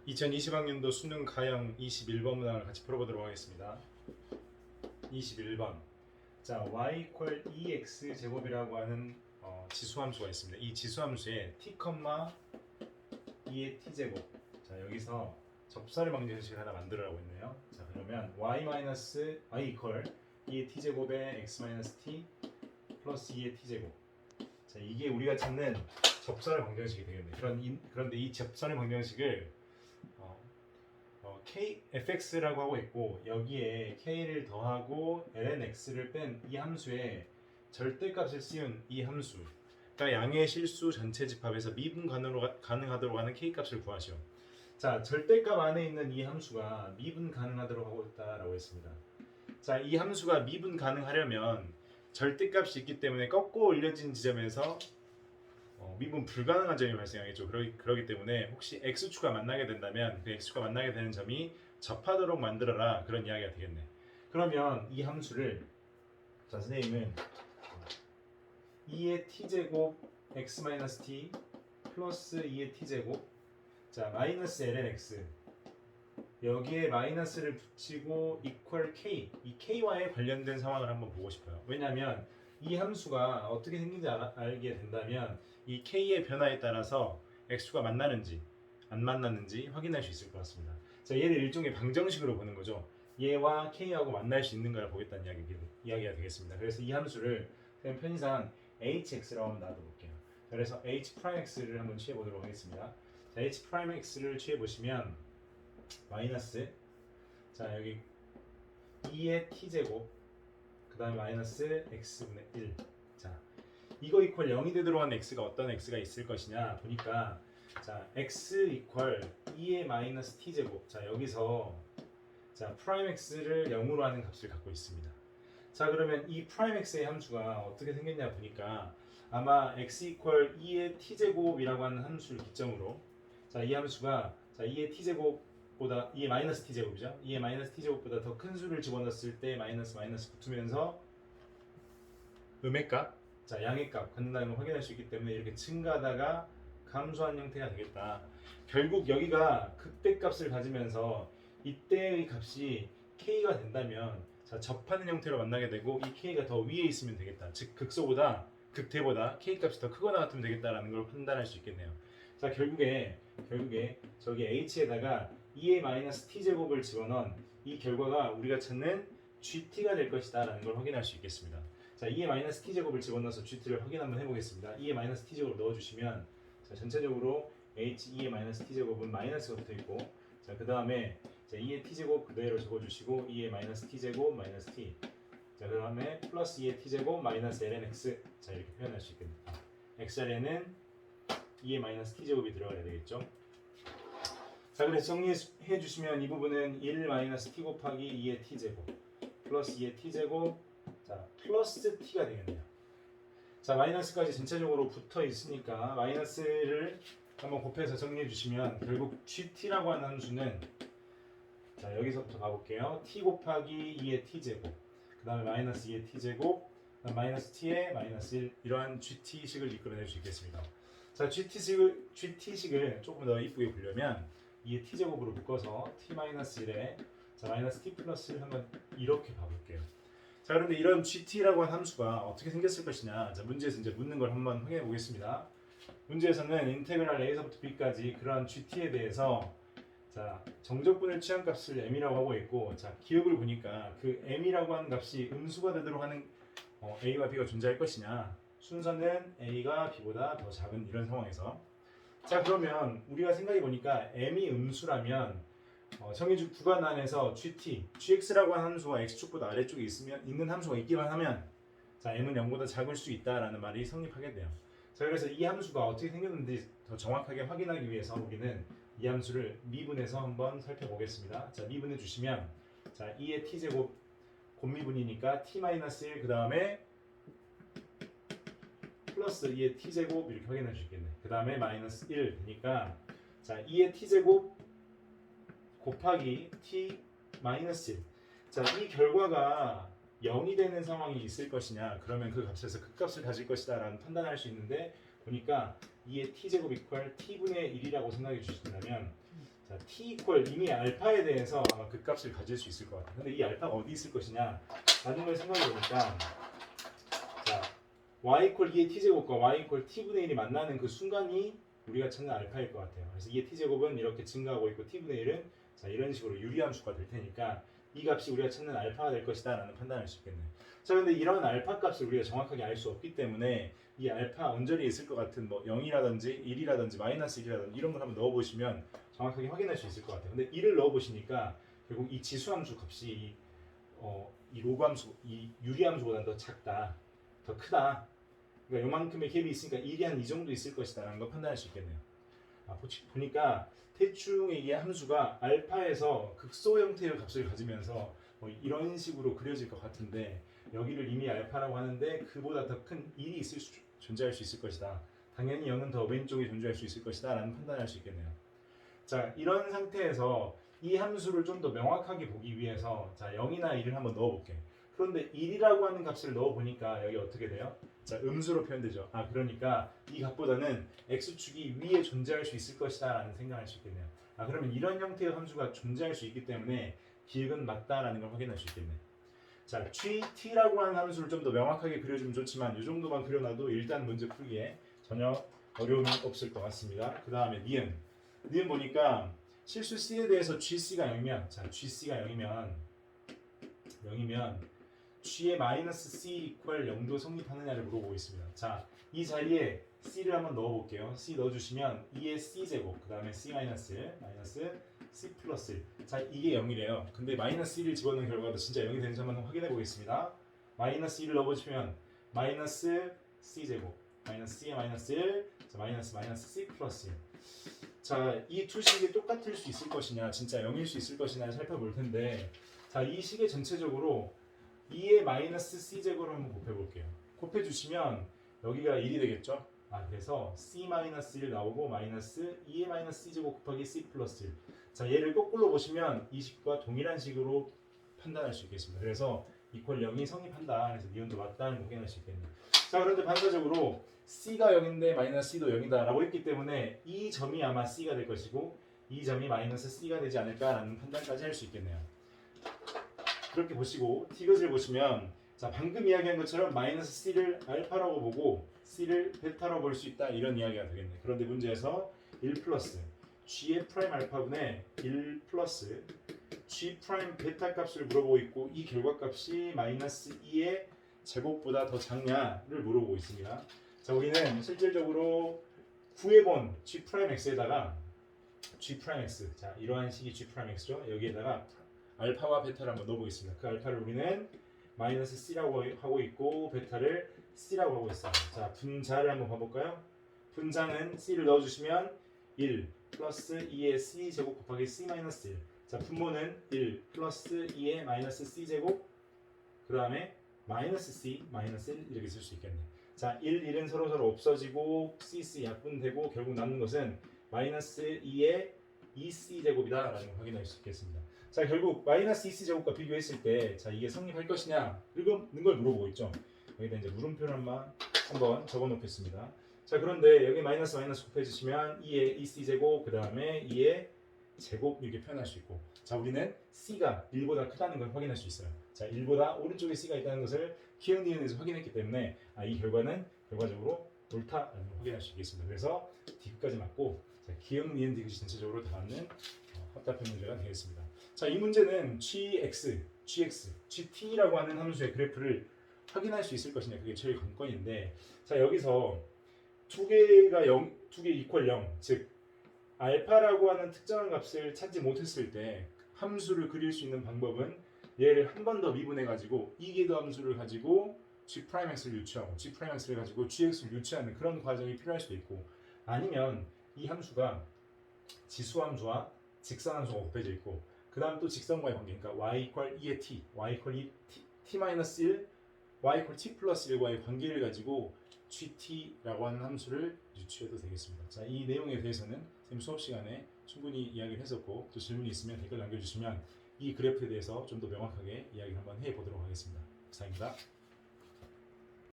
2020학년도 수능 가형 21번 문항을 같이 풀어보도록 하겠습니다. 21번. 자, y equal 2x 제곱이라고 하는 지수함수가 있습니다. 이 지수함수에 t, 2의 t 제곱. 자, 여기서 접선의 방정식을 하나 만들어라고 했네요. 자, 그러면 y equal 2의 t 제곱에 x t 플러스 2의 t 제곱. 자, 이게 우리가 찾는 접선의 방정식이 되겠네요. 그런데 이 접선의 방정식을 fx라고 하고 있고, 여기에 k를 더하고 lnx를 뺀 이 함수에 절대값을 씌운 이 함수, 그러니까 양의 실수 전체 집합에서 미분 가능하도록 하는 k값을 구하시오. 자, 절대값 안에 있는 이 함수가 미분 가능하도록 하고 있다라고 했습니다. 자, 이 함수가 미분 가능하려면 절대값이 있기 때문에 꺾고 올려진 지점에서 미분 불가능한 점이 발생하겠죠. 그러기 때문에 혹시 x축과 만나게 된다면 그 x축과 만나게 되는 점이 접하도록 만들어라, 그런 이야기가 되겠네. 그러면 이 함수를, 자, 선생님은 2의 t제곱 x-t 플러스 2의 t제곱, 자, 마이너스 lnx, 여기에 마이너스를 붙이고 equal k, 이 k와의 관련된 상황을 한번 보고 싶어요. 왜냐하면 이 함수가 어떻게 생긴지 알게 된다면 이 k의 변화에 따라서 x가 만나는지 안 만나는지 확인할 수 있을 것 같습니다. 자, 얘를 일종의 방정식으로 보는 거죠. 얘와 k하고 만날 수 있는가를 보겠다는 이야기가 되겠습니다. 그래서 이 함수를 그냥 편의상 hx라고 한번 놔둬볼게요. 그래서 h'x를 한번 취해보도록 하겠습니다. 자, h'x를 취해보시면 마이너스, 자, 여기 2의 t제곱, 그 다음에 마이너스 x분의 1. 자, 이거 이퀄 0이 되도록 하는 x가 어떤 x가 있을 것이냐 보니까, 자, x 이퀄 2의 마이너스 t제곱. 자, 여기서 자, 프라임 x를 0으로 하는 값을 갖고 있습니다. 자, 그러면 이 프라임 x의 함수가 어떻게 생겼냐 보니까 아마 x 이퀄 2의 t제곱이라고 하는 함수를 기점으로, 자, 이 함수가, 자, 2의 t제곱보다 2의 마이너스 t제곱이죠. 2의 마이너스 t제곱보다 더 큰 수를 집어넣었을 때 마이너스 붙으면서 음의 값, 자, 양의 값 갖는다는 걸 확인할 수 있기 때문에 이렇게 증가하다가 감소한 형태가 되겠다. 결국 여기가 극대값을 가지면서 이때의 값이 k가 된다면, 자, 접하는 형태로 만나게 되고 이 k가 더 위에 있으면 되겠다. 즉 극대보다 k 값이 더 크거나 같으면 되겠다라는 걸 판단할 수 있겠네요. 자, 결국에 저기 h에다가 2의 마이너스 t제곱을 집어넣은 이 결과가 우리가 찾는 gt가 될 것이다 라는 걸 확인할 수 있겠습니다. 자, 2의 마이너스 t제곱을 집어넣어서 gt를 확인 한번 해보겠습니다. 2의 마이너스 t제곱을 넣어주시면, 자, 전체적으로 h 2의 마이너스 t제곱은 마이너스가 붙어있고, 자, 그 다음에 2의 t제곱 그대로 적어주시고 2의 마이너스 t제곱 마이너스 t, 자, 그 다음에 플러스 2의 t제곱 마이너스 lnx, 자, 이렇게 표현할 수 있겠습니다. x자리에는 2의 마이너스 t제곱이 들어가야 되겠죠. 자, 그래서 정리해 주시면 이 부분은 1 마이너스 t 곱하기 2의 t제곱 플러스 2의 t제곱, 자, 플러스 t가 되겠네요. 자, 마이너스까지 전체적으로 붙어 있으니까 마이너스를 한번 곱해서 정리해 주시면 결국 gt라고 하는 함수는, 자, 여기서부터 가볼게요. t 곱하기 2의 t제곱, 그 다음에 마이너스 2의 t제곱, 마이너스 t에 마이너스 1, 이러한 gt식을 이끌어낼 수 있겠습니다. 자, gt식을 조금 더 이쁘게 보려면 2의 t제곱으로 묶어서 t-1에, 자, 마이너스 t 플러스 1 한번 이렇게 봐볼게요. 자, 그런데 이런 gt라고 하는 함수가 어떻게 생겼을 것이냐, 자, 문제에서 이제 묻는 걸 한번 확인해 보겠습니다. 문제에서는 인테그랄 a서부터 b까지 그러한 gt에 대해서, 자, 정적분을 취한 값을 m이라고 하고 있고, 자, 기억을 보니까 그 m이라고 하는 값이 음수가 되도록 하는 a와 b가 존재할 것이냐, 순서는 a가 b보다 더 작은 이런 상황에서, 자, 그러면 우리가 생각해 보니까 m이 음수라면 정의주 구간 안에서 gx라고 하는 함수가 x축보다 아래쪽에 있는 함수가 있기만 하면, 자, m은 0보다 작을 수 있다라는 말이 성립하게 돼요. 자, 그래서 이 함수가 어떻게 생겼는지 더 정확하게 확인하기 위해서 우리는 이 함수를 미분해서 한번 살펴보겠습니다. 자, 미분해 주시면, 자, 2의 t제곱 곱미분이니까 t-1, 그 다음에 플러스 2의 t제곱 이렇게 확인할 수 있겠네. 그 다음에 마이너스 1 되니까, 자, 2의 t제곱 곱하기 t 마이너스 1. 자, 이 결과가 0이 되는 상황이 있을 것이냐, 그러면 그 값에서 극값을 가질 것이다 라는 판단할 수 있는데, 보니까 2의 t제곱 이퀄 t분의 1이라고 생각해 주신다면, 자, 자, t 이퀄 이미 알파에 대해서 아마 그 값을 가질 수 있을 것 같아요. 근데 이 알파가 어디 있을 것이냐 라는 걸 생각해 보니까 자, y 이퀄 2의 t제곱과 y 이퀄 t분의 1이 만나는 그 순간이 우리가 찾는 알파일 것 같아요. 그래서 2의 t제곱은 이렇게 증가하고 있고 t분의 1은 자, 이런 식으로 유리함수가 될 테니까 이 값이 우리가 찾는 알파가 될 것이다 라는 판단을 할 수 있겠네요. 자, 근데 이런 알파 값을 우리가 정확하게 알 수 없기 때문에 이 알파 언저리에 있을 것 같은 뭐 0이라든지 1이라든지 마이너스 1이라든지 이런 걸 한번 넣어보시면 정확하게 확인할 수 있을 것 같아요. 근데 1을 넣어보시니까 결국 이 지수함수 값이 이 로그함수, 이 유리함수보다 더 작다, 더 크다. 그러니까 요만큼의 갭이 있으니까 1이 한 이 정도 있을 것이다 라는 걸 판단할 수 있겠네요. 보니까 대충 이게 함수가 알파에서 극소 형태의 값을 가지면서 뭐 이런 식으로 그려질 것 같은데 여기를 이미 알파라고 하는데 그보다 더 큰 1이 존재할 수 있을 것이다. 당연히 0은 더 왼쪽에 존재할 수 있을 것이다 라는 판단을 할 수 있겠네요. 자, 이런 상태에서 이 함수를 좀 더 명확하게 보기 위해서 자, 0이나 1을 한번 넣어볼게요. 그런데 1이라고 하는 값을 넣어보니까 여기 어떻게 돼요? 자, 음수로 표현되죠. 그러니까 이 값보다는 x축이 위에 존재할 수 있을 것이다 라는 생각을 할 수 있겠네요. 그러면 이런 형태의 함수가 존재할 수 있기 때문에 기획은 맞다라는 걸 확인할 수 있겠네요. 자, GT라고 하는 함수를 좀 더 명확하게 그려주면 좋지만 이 정도만 그려놔도 일단 문제 풀기에 전혀 어려움이 없을 것 같습니다. 그 다음에 니은 보니까 실수 C에 대해서 GC가 0이면 자, GC가 0이면 G의 마이너스 C 이퀄 0도 성립하느냐를 물어보고 있습니다. 자, 이 자리에 C를 한번 넣어볼게요. C 넣어주시면 2의 C제곱 그 다음에 C 마이너스 C 플러스 자, 이게 0이래요. 근데 마이너스 1을 집어넣은 결과도 진짜 0이 되는지 한번 확인해 보겠습니다. 마이너스 1을 넣어보시면 마이너스 C제곱 마이너스 C의 마이너스 1 자, 마이너스 C 플러스 1 자, 이 두 식이 똑같을 수 있을 것이냐 진짜 0일 수 있을 것이냐 살펴볼 텐데 자, 이 식의 전체적으로 2의 마이너스 C제곱을 한번 곱해볼게요. 곱해주시면 여기가 1이 되겠죠? 그래서 C 마이너스 1 나오고 마이너스 2의 마이너스 C제곱 곱하기 C 플러스 1 자, 얘를 거꾸로 보시면 이 식과 동일한 식으로 판단할 수 있겠습니다. 그래서 이퀄 0이 성립한다. 그래서 니은도 맞다는 걸 확인할 수 있겠네요. 자, 그런데 반사적으로 C가 0인데 마이너스 C도 0이다 라고 했기 때문에 이 점이 아마 C가 될 것이고 이 점이 마이너스 C가 되지 않을까라는 판단까지 할 수 있겠네요. 그렇게 보시고 T것을 보시면 자, 방금 이야기한 것처럼 마이너스 C를 알파라고 보고 C를 베타라고 볼 수 있다 이런 이야기가 되겠네요. 그런데 문제에서 1 플러스 G의 프라임 알파분의 1 플러스 G 프라임 베타 값을 물어보고 있고 이 결과값이 마이너스 2의 제곱보다 더 작냐를 물어보고 있습니다. 자, 우리는 실질적으로 구해본 G 프라임 X에다가 G 프라임 X 자, 이러한 식이 G 프라임 X죠. 여기에다가 알파와 베타를 한번 넣어보겠습니다. 그 알파를 우리는 마이너스 C라고 하고 있고 베타를 C라고 하고 있어요. 자, 분자를 한번 봐볼까요? 분자는 C를 넣어주시면 1 플러스 2의 C 제곱 곱하기 C 마이너스 1 자, 분모는 1 플러스 2의 마이너스 C 제곱 그 다음에 마이너스 C 마이너스 1 이렇게 쓸 수 있겠네. 자, 1은 서로 없어지고 C 약분되고 결국 남는 것은 마이너스 2의 2C 제곱이다 라는 걸 확인할 수 있겠습니다. 자, 결국 마이너스 2C 제곱과 비교했을 때 자, 이게 성립할 것이냐 이런 걸 물어보고 있죠. 여기다 이제 물음표를 한번 적어 놓겠습니다. 자, 그런데 여기 마이너스 곱해주시면 2의 2C 제곱 그 다음에 2의 제곱 이렇게 표현할 수 있고 자, 우리는 C가 1보다 크다는 걸 확인할 수 있어요. 자, 1보다 오른쪽에 C가 있다는 것을 기억 니은에서 확인했기 때문에 이 결과는 결과적으로 옳다라는 걸 확인할 수 있겠습니다. 그래서 D까지 맞고 자, 기억 니은 디귿이 전체적으로 다 맞는 합답형 문제가 되겠습니다. 자, 이 문제는 GX, GT라고 하는 함수의 그래프를 확인할 수 있을 것이냐 그게 제일 관건인데 자, 여기서 두 개 이퀄 0, 즉 알파라고 하는 특정한 값을 찾지 못했을 때 함수를 그릴 수 있는 방법은 얘를 한 번 더 미분해 가지고 이계도 함수를 가지고 G'X를 유추하고 G'X를 가지고 GX를 유추하는 그런 과정이 필요할 수도 있고 아니면 이 함수가 지수함수와 직선함수가 곱해져 있고 그 다음 또 직선과의 관계 그러니까 y 이퀄 2의 t, y 이퀄 t-1, y 이퀄 t 플러스 1과의 관계를 가지고 gt라고 하는 함수를 유추해도 되겠습니다. 자, 이 내용에 대해서는 선생님 수업 시간에 충분히 이야기를 했었고 또 질문이 있으면 댓글 남겨주시면 이 그래프에 대해서 좀 더 명확하게 이야기 한번 해보도록 하겠습니다. 감사합니다.